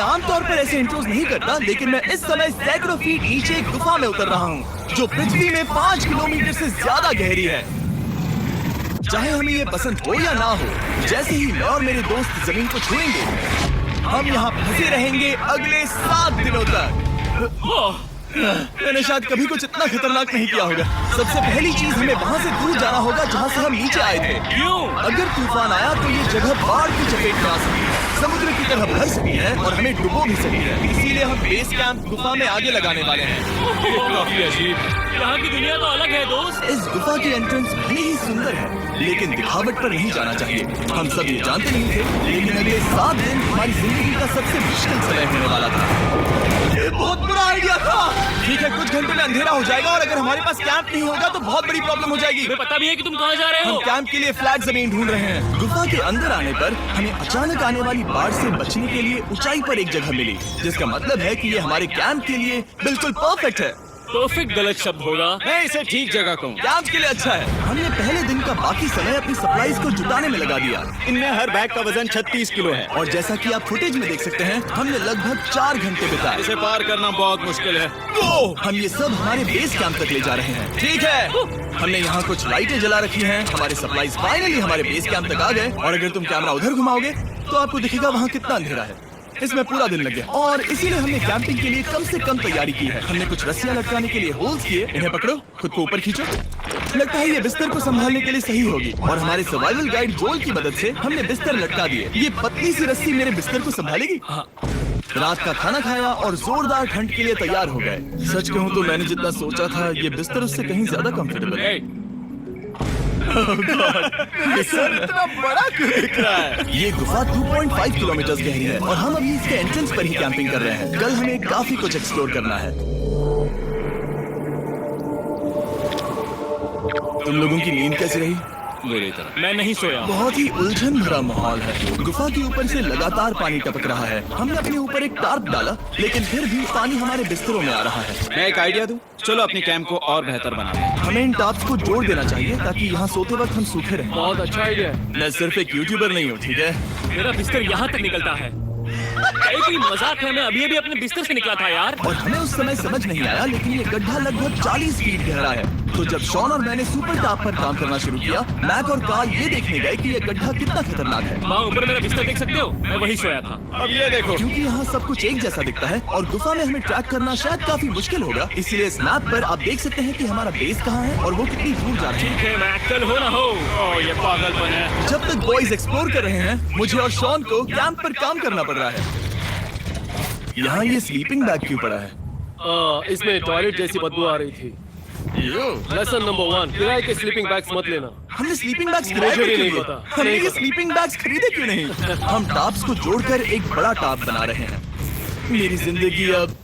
आमतौर पर ऐसे इंट्रोज नहीं करता, लेकिन मैं इस समय सैकड़ों फीट नीचे एक गुफा में उतर रहा हूँ जो पृथ्वी में 5 किलोमीटर से ज्यादा गहरी है। चाहे हमें ये पसंद हो या ना हो, जैसे ही मैं और मेरे दोस्त जमीन को छुएंगे, हम यहाँ फंसे रहेंगे अगले 7 दिनों तक। मैंने शायद कभी कुछ इतना खतरनाक नहीं किया होगा। सबसे पहली चीज, हमें वहाँ से दूर जाना होगा जहाँ से हम नीचे आए थे। क्यों? अगर तूफान आया तो ये जगह बाढ़ की चपेट में आ सकती है, समुद्र की तरह भर सकती है और हमें डुबो भी सकती है। इसीलिए हम बेस कैंप गुफा में आगे लगाने वाले हैं। काफी अजीब। यहाँ की दुनिया तो अलग है दोस्त। इस गुफा की एंट्रेंस भले ही सुंदर है, लेकिन दिखावट पर नहीं जाना चाहिए। हम सब ये जानते नहीं थे, लेकिन अगले 7 दिन हमारी जिंदगी का सबसे मुश्किल समय होने वाला था। ये बहुत बुरा आइडिया था। ठीक है, कुछ घंटों में अंधेरा हो जाएगा और अगर हमारे पास कैंप नहीं होगा तो बहुत बड़ी प्रॉब्लम हो जाएगी। तुम्हें पता भी है कि तुम कहाँ जा रहे हम हो? कैंप के लिए फ्लैट जमीन ढूंढ रहे हैं। गुफा के अंदर आने पर हमें अचानक आने वाली बाढ़ से बचने के लिए ऊंचाई पर एक जगह मिली, जिसका मतलब है कि ये हमारे कैंप के लिए बिल्कुल परफेक्ट है। परफेक्ट गलत शब्द होगा। मैं इसे ठीक जगह कहूँ। कैंप के लिए अच्छा है। हमने पहले दिन का बाकी समय अपनी सप्लाईज को जुटाने में लगा दिया। इनमें हर बैग का वजन 36 किलो है। और जैसा कि आप फुटेज में देख सकते हैं, हमने लगभग 4 घंटे बिताए। इसे पार करना बहुत मुश्किल है। हम ये सब हमारे बेस कैंप तक ले जा रहे हैं। ठीक है, हमने यहाँ कुछ लाइटें जला रखी हैं। हमारे सप्लाईज फाइनली हमारे बेस कैंप तक आ गए और अगर तुम कैमरा उधर घुमाओगे तो आपको दिखेगा वहाँ कितना अंधेरा है। इसमें पूरा दिन लग गया और इसीलिए हमने कैंपिंग के लिए कम से कम तैयारी की है। हमने कुछ रस्सियां लटकाने के लिए होल्स किए। इन्हें पकड़ो, खुद को ऊपर खींचो। लगता है ये बिस्तर को संभालने के लिए सही होगी और हमारे सर्वाइवल गाइड जोल की मदद से हमने बिस्तर लटका दिए। ये पतली सी रस्सी मेरे बिस्तर को संभालेगी। रात का खाना खाया और जोरदार ठंड के लिए तैयार हो गए। सच कहूँ तो मैंने जितना सोचा था, ये बिस्तर उससे कहीं ज्यादा कंफर्टेबल है। ये सर इतना बड़ा क्यों दिख रहा है? ये गुफा 2.5 किलोमीटर गहरी है और हम अभी इसके एंट्रेंस पर ही कैंपिंग कर रहे हैं। कल हमें काफी कुछ एक्सप्लोर करना है। तुम लोगों की नींद कैसी रही? मेरी तरह। मैं नहीं सोया। बहुत ही उलझन भरा माहौल है। गुफा के ऊपर से लगातार पानी टपक रहा है। हमने अपने ऊपर एक टार्प डाला, लेकिन फिर भी पानी हमारे बिस्तरों में आ रहा है। मैं एक आइडिया दूं? चलो अपनी कैंप को और बेहतर बनाते हैं। हमें इन टार्प्स को जोड़ देना चाहिए ताकि यहाँ सोते वक्त हम सूखे रहें। बहुत अच्छा आइडिया है। मैं सिर्फ एक यूट्यूबर नहीं हूँ, ठीक है? मेरा बिस्तर यहाँ तक निकलता है। कोई मजाक है? मैं अभी अभी अपने बिस्तर से निकला था यार। और हमें उस समय समझ नहीं आया, लेकिन ये गड्ढा लगभग 40 फीट गहरा है। तो जब शॉन और मैंने सुपर टाप पर काम करना शुरू किया, मैक और कार्ल ये देखने गए कि ये गड्ढा कितना खतरनाक है। वहाँ ऊपर मेरा बिस्तर देख सकते हो? मैं वही सोया था। अब ये देखो। क्योंकि यहाँ सब कुछ एक जैसा दिखता है और गुफा में हमें ट्रैक करना शायद काफी मुश्किल होगा, इसलिए इस मैप पर आप देख सकते हैं कि हमारा बेस कहाँ है और वो कितनी दूर जा रही है। ठीक है, मैं अक्कल हो ना हो। ओह, ये पागलपन है। जब तक बॉयज एक्सप्लोर कर रहे हैं, मुझे और शॉन को कैंप पर काम करना पड़ रहा है। यहाँ ये स्लीपिंग बैग क्यों पड़ा है? इसमें टॉयलेट जैसी बदबू आ रही थी। लेसन नंबर 1, किराए के स्लीपिंग बैग्स मत लेना। हमने स्लीपिंग बैग्स मुझे खरीदे भी क्यों नहीं नहीं? पता। हमने नहीं ये पता। स्लीपिंग बैग्स खरीदे क्यों नहीं? हम टाप्स को जोड़कर एक बड़ा टाप बना रहे हैं। मेरी जिंदगी अब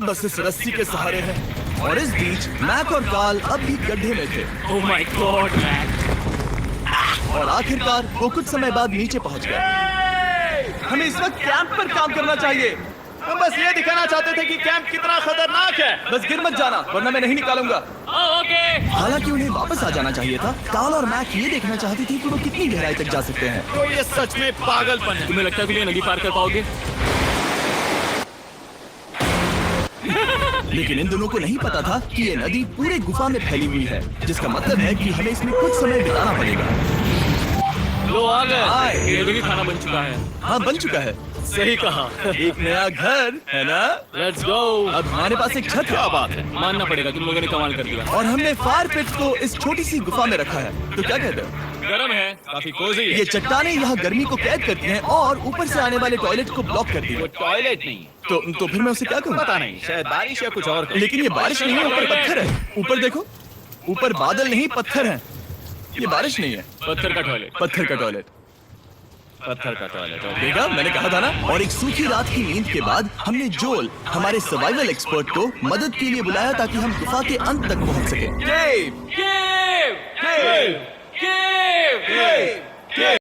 बस इस रस्सी के सहारे है। और इस बीच मैक और कार्ल अब भी गड्ढे में थे ओह माय गॉड मैक। और आखिरकार वो कुछ समय बाद नीचे पहुंच गए। हमें इस वक्त कैंप पर काम करना चाहिए। हम बस ये दिखाना चाहते थे कि कैंप कितना खतरनाक है। बस गिर मत जाना, वरना मैं नहीं निकालूंगा। ओके। हालांकि उन्हें वापस आ जाना चाहिए था। कार्ल और मैक ये देखना चाहते थे कि वो कितनी गहराई तक जा सकते हैं। तो ये सच में पागलपन है। तुम्हें लगता है तुम ये नदी पार कर पाओगे? लेकिन इन दोनों को नहीं पता था कि ये नदी पूरे गुफा में फैली हुई है, जिसका मतलब है कि हमें इसमें कुछ समय बिताना पड़ेगा। लो आ गए। आए। ये भी खाना बन चुका है। हाँ, बन चुका है। सही कहा। एक नया घर है ना? Let's go. अब हमारे पास एक छत है। बात है। मानना पड़ेगा, तुम लोगों ने कमाल कर दिया। और हमने फायर पिट को इस छोटी सी गुफा में रखा है। तो क्या कहते हो? गरम है, काफी कोजी है। ये चट्टानें यहाँ गर्मी को कैद करती हैं और ऊपर से आने वाले टॉयलेट को ब्लॉक करती वो हैं। टॉयलेट नहीं है। तो फिर मैं उसे क्या कहूँ? पता नहीं, शायद बारिश या कुछ और। लेकिन ये बारिश नहीं है, ऊपर पत्थर है। ऊपर देखो, ऊपर बादल नहीं पत्थर है। ये बारिश नहीं है, पत्थर का टॉयलेट। पत्थर का टॉयलेट। पत्थर का टॉयलेट। देखा, मैंने कहा था ना। और एक सूखी रात की नींद के बाद हमने जोल, हमारे सर्वाइवल एक्सपर्ट को मदद के लिए बुलाया ताकि हम गुफा के अंत तक पहुंच सके। केव! केव! केव! केव!